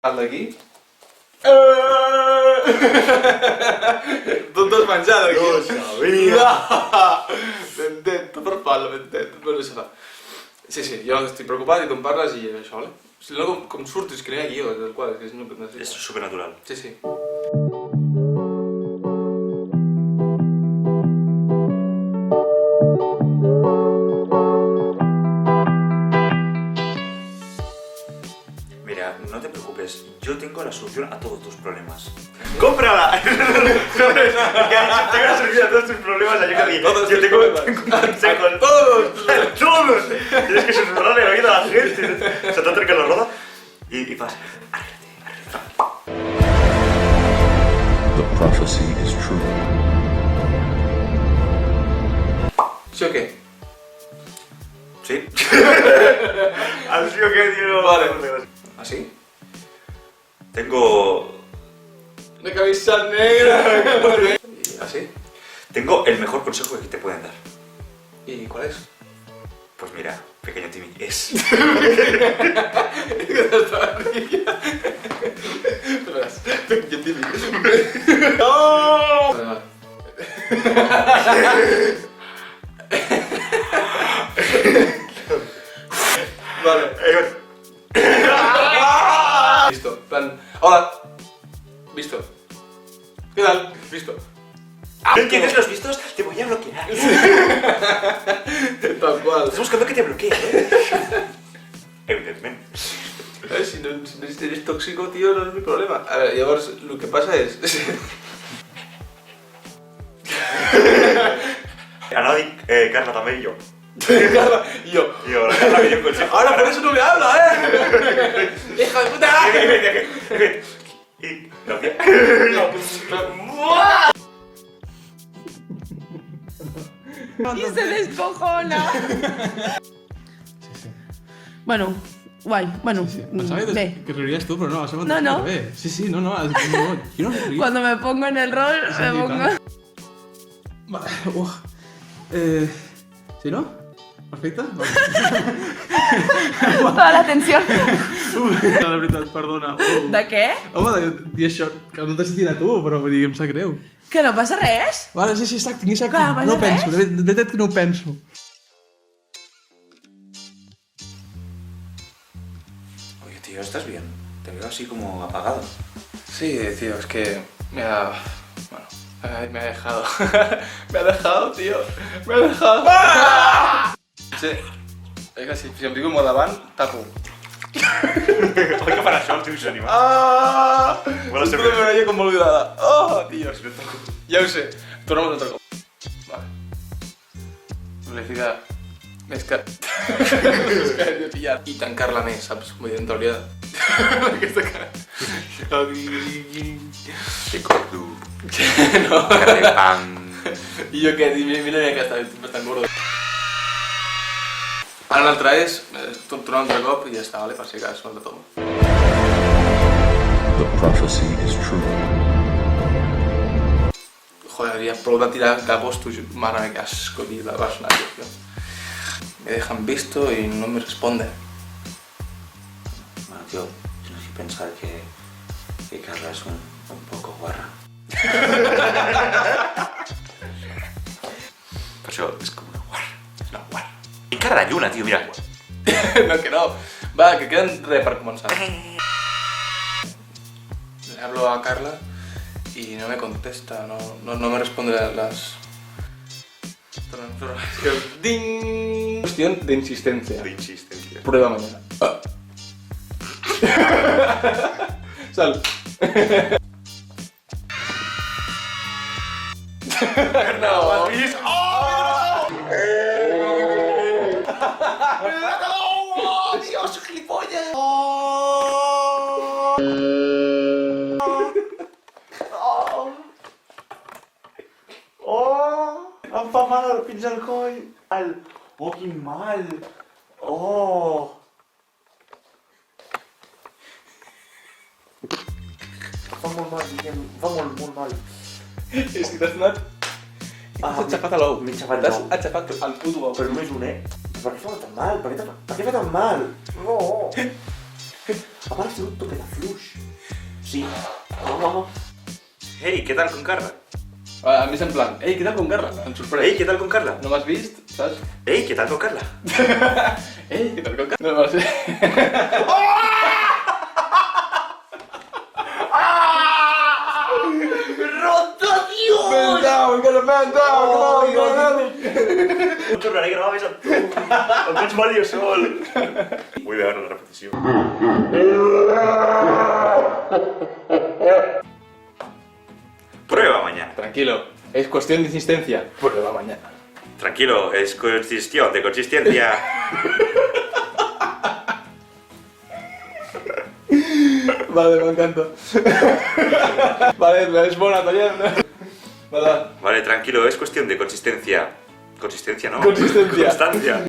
El d'aquí. Tot has menjat aquí. No ho sabia. M'intento per pal, m'intento. Bueno, això fa. Sí, jo estic preocupat i tu em parles i això, vale? Si no, com surto, és que no hi ha guió del quadre, és que no sé. És supernatural. Sí. Mira, no te preocupes, yo tengo la solución a todos tus problemas. ¡Cómprala! Tengo la solución a todos tus problemas. Yo tengo un consejo. ¡Todos! Tienes que susurrarle la vida a la gente. Se te acerca la roda y vas. Arréglate. The prophecy is true. ¿Sí o qué? ¿Sí? ¿Así o qué, tío? Vale. ¿Así? Tengo... ¡De camisa negra! ¿Así? Tengo el mejor consejo que te pueden dar. ¿Y cuál es? Pues mira, pequeño Timmy, es... Verás, pequeño Timmy. ¡No! Vale. Listo, plan... Hola. Visto. ¿Qué tal? Visto. ¿No entiendes los vistos? Te voy a bloquear. Tal cual. Estás buscando que te bloquee, ¿eh? Evidentemente. Si no eres tóxico, tío, no es mi problema. A ver, llavors, lo que pasa es... Anadi, Carla también y yo. Carla, y yo. Y ahora Carla me dio un consejo. Ahora por eso no me habla, ¿eh? ¡Hija de puta! Y... ¿La tía? Y se descojona. Bueno, guay, bueno, Pensava bé. que riuries tu, però no, has aguantat No. molt bé. Sí, no, jo no riu. Cuando me pongo en el rol, Sí, me pongo... Uf. ¿Sí, no? Perfecte? Vale. Toda la tensión. De veritat, perdona. De què? Home, de dir això, que no t'has sentit a tu, però vull dir, em sap greu. Que no passa res? Vale, sí, exacte, ni exacte. Clar, No ho res. penso, de veritat que no ho penso. Oye, tío, ¿estás bien? Te veo así como apagado. Sí, tío, es que me ha... Bueno, me ha dejado. Me ha dejado, tío. Me ha dejado. Sí. És que si em fico molt davant, tapo. Oi que farà això el teu animal? Ah! Bueno, Esto sempre- me veia com olvidada. Oh, tío. Ja ho sé. Tornem un altre cop. Vale. Velocitat. Més que... Més que he pillat. I tancar-la més, saps? Vull dir, en teoria... Aquesta cara. Que gordo. No. Carrepam. I jo què? Mira que està bastant gordo. Ara l'altre és... tornar un altre cop i ja està, vale? Per si cas, no el retomo. The prophecy is true. Joder, ya prou de tirar capos, tu... Mare, que asco, tío, la personaje, tío. Me dejan visto y no me responde. Bueno, tío, yo no sé pensar que Carla es un poco guarra. Per això és com una guarra. És una guarra. I cara de lluna, tio, mira. No, que no. Va, que queden res per començar. Le hablo a Carla y no me contesta, no me responde las... ¡Ding! Cuestión de insistencia. De insistencia. Prueba mañana. Sal. No. ¿Has visto? ¡Oh! ¡Oh, Dios, gilipollas! Oh! Em fa mal fins al coll. Oh, quin mal. Oh! Fa molt mal, Guillem. Fa molt mal. És que t'has anat... T'has aixafat a l'ou. M'he aixafat T'has l'ou. aixafat el puto ou. Però només un, eh? Per què fa tan mal? Per què fa tan mal? No! Ahora hace un toque de flush. Sí. Oh. Hey, què tal con Carla? A mi és en plan, ei, què tal con Carla? Em sorprèn. Hey, què tal con Carla? No m'has vist, saps? Hey, què tal con Carla? Ei, què tal con Carla? No m'has vist. ¡Roto, Dios! Man down, get a man down, come on, Em tornaré a gravar més amb tu. El pots mal jo sol. Vull veure la repetició. Prueba mañana. Tranquilo, es cuestión de insistencia. Prueba mañana. Tranquilo, es cuestión de consistencia. Vale, m'encanta. Vale, és bona, Toyen. Vale. Vale, tranquilo, es cuestión de consistencia. Consistencia, ¿no? Consistencia. Constancia.